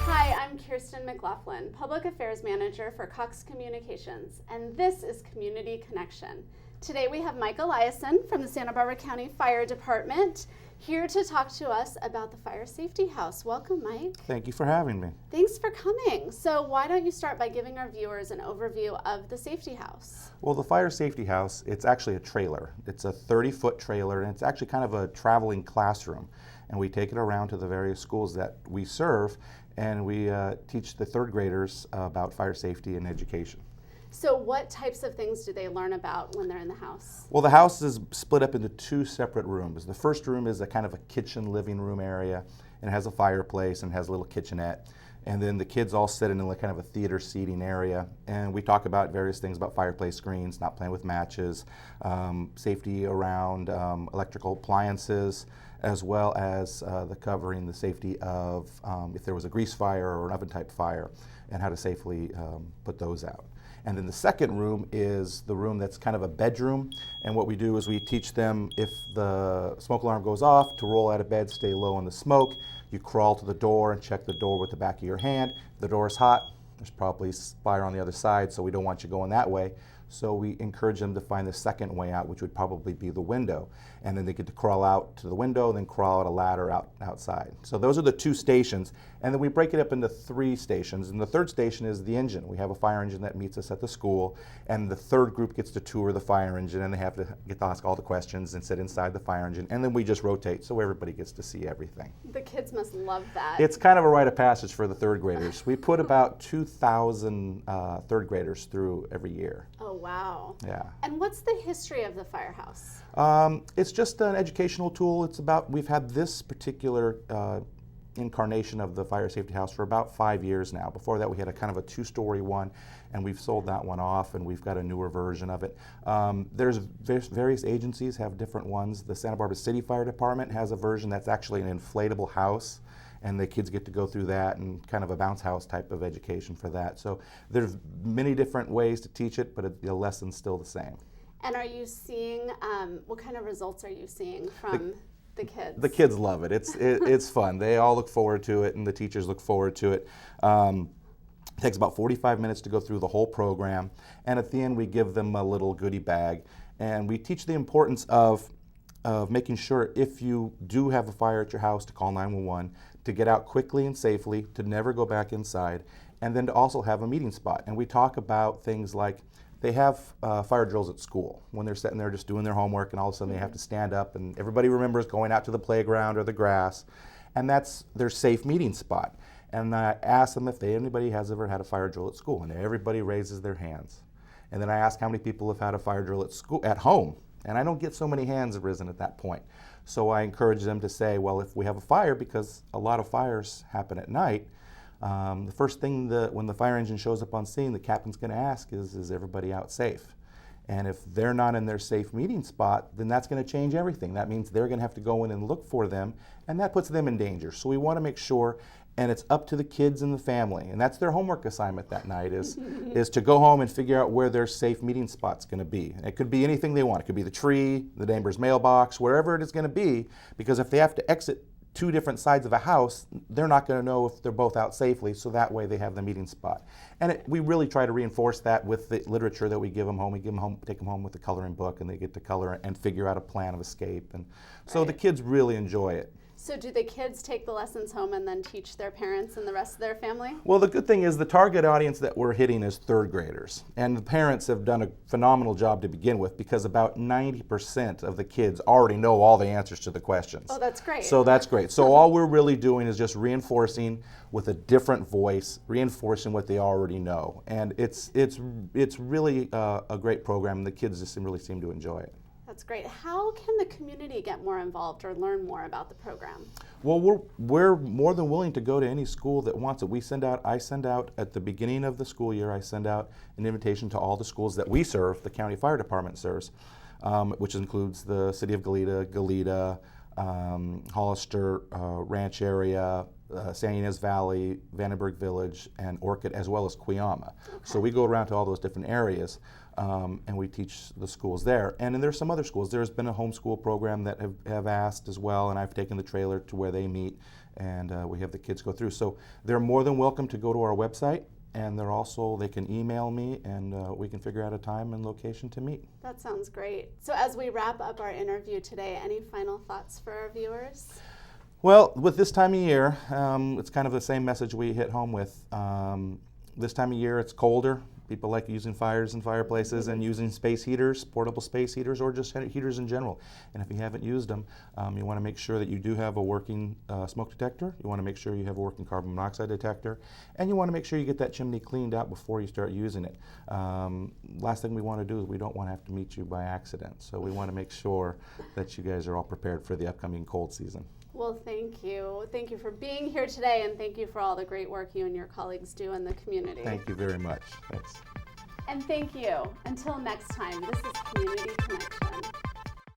Hi, I'm Kirsten McLaughlin, Public Affairs Manager for Cox Communications, and this is Community Connection. Today we have Mike Eliason from the Santa Barbara County Fire Department here to talk to us about the Fire Safety House. Welcome, Mike. Thank you for having me. Thanks for coming. So why don't you start by giving our viewers an overview of the Safety House? Well, the Fire Safety House, it's actually a trailer. It's a 30-foot trailer, and it's actually kind of a traveling classroom. And we take it around to the various schools that we serve, and we teach the third graders about fire safety and education. So what types of things do they learn about when they're in the house? Well, the house is split up into two separate rooms. The first room is a kind of a kitchen living room area, and it has a fireplace and has a little kitchenette. And then the kids all sit in kind of a theater seating area, and we talk about various things about fireplace screens, not playing with matches, safety around electrical appliances, as well as the safety of if there was a grease fire or an oven type fire, and how to safely put those out. And then the second room is the room that's kind of a bedroom, and what we do is we teach them, if the smoke alarm goes off, to roll out of bed, stay low on the smoke. You crawl to the door and check the door with the back of your hand. If the door is hot, there's probably fire on the other side, so we don't want you going that way. So we encourage them to find the second way out, which would probably be the window. And then they get to crawl out to the window, then crawl out a ladder outside. So those are the two stations. And then we break it up into three stations. And the third station is the engine. We have a fire engine that meets us at the school. And the third group gets to tour the fire engine, and they have to get to ask all the questions and sit inside the fire engine. And then we just rotate, so everybody gets to see everything. The kids must love that. It's kind of a rite of passage for the third graders. We put about 2,000 third graders through every year. Oh, wow. Yeah. And what's the history of the firehouse? It's just an educational tool. We've had this particular incarnation of the Fire Safety House for about 5 years now. Before that, we had a kind of a two-story one, and we've sold that one off, and we've got a newer version of it. There's various agencies have different ones. The Santa Barbara City Fire Department has a version that's actually an inflatable house, and the kids get to go through that, and kind of a bounce house type of education for that. So there's many different ways to teach it, but the lesson's still the same. And are you seeing, what kind of results are you seeing from the kids? The kids love it. It's fun. They all look forward to it, and the teachers look forward to it. It takes about 45 minutes to go through the whole program, and at the end we give them a little goodie bag, and we teach the importance of making sure, if you do have a fire at your house, to call 911, to get out quickly and safely, to never go back inside, and then to also have a meeting spot. And we talk about things like, they have fire drills at school when they're sitting there just doing their homework, and all of a sudden they have to stand up, and everybody remembers going out to the playground or the grass, and that's their safe meeting spot. And I ask them if anybody has ever had a fire drill at school, and everybody raises their hands. And then I ask how many people have had a fire drill at home, and I don't get so many hands risen at that point. So I encourage them to say, well, if we have a fire, because a lot of fires happen at night, the first thing when the fire engine shows up on scene, the captain's going to ask is everybody out safe? And if they're not in their safe meeting spot, then that's going to change everything. That means they're going to have to go in and look for them, and that puts them in danger. So we want to make sure, and it's up to the kids and the family, and that's their homework assignment that night, is to go home and figure out where their safe meeting spot's going to be. And it could be anything they want. It could be the tree, the neighbor's mailbox, wherever it is going to be, because if they have to exit two different sides of a house, they're not going to know if they're both out safely, so that way they have the meeting spot. And we really try to reinforce that with the literature that we give them home. We take them home with the coloring book, and they get to color and figure out a plan of escape. And so the kids really enjoy it. So do the kids take the lessons home and then teach their parents and the rest of their family? Well, the good thing is the target audience that we're hitting is third graders. And the parents have done a phenomenal job to begin with, because about 90% of the kids already know all the answers to the questions. Oh, that's great. So that's great. So all we're really doing is just reinforcing with a different voice, reinforcing what they already know. And it's really a great program, and the kids just really seem to enjoy it. That's great. How can the community get more involved or learn more about the program? Well, we're more than willing to go to any school that wants it. I send out at the beginning of the school year, I send out an invitation to all the schools that we serve, the county fire department serves, which includes the city of Goleta, Hollister Ranch area, San Ynez Valley, Vandenberg Village, and Orchid, as well as Cuyama. So we go around to all those different areas, and we teach the schools there. And then there's some other schools. There's been a homeschool program that have asked as well, and I've taken the trailer to where they meet, and we have the kids go through. So they're more than welcome to go to our website, and they can email me, and we can figure out a time and location to meet. That sounds great. So as we wrap up our interview today, any final thoughts for our viewers? Well, with this time of year, it's kind of the same message we hit home with. This time of year, it's colder. People like using fires and fireplaces and using space heaters, portable space heaters, or just heaters in general. And if you haven't used them, you want to make sure that you do have a working smoke detector. You want to make sure you have a working carbon monoxide detector. And you want to make sure you get that chimney cleaned out before you start using it. Last thing we want to do is we don't want to have to meet you by accident. So we want to make sure that you guys are all prepared for the upcoming cold season. Well, thank you. Thank you for being here today, and thank you for all the great work you and your colleagues do in the community. Thank you very much. Thanks. And thank you. Until next time, this is Community Connection.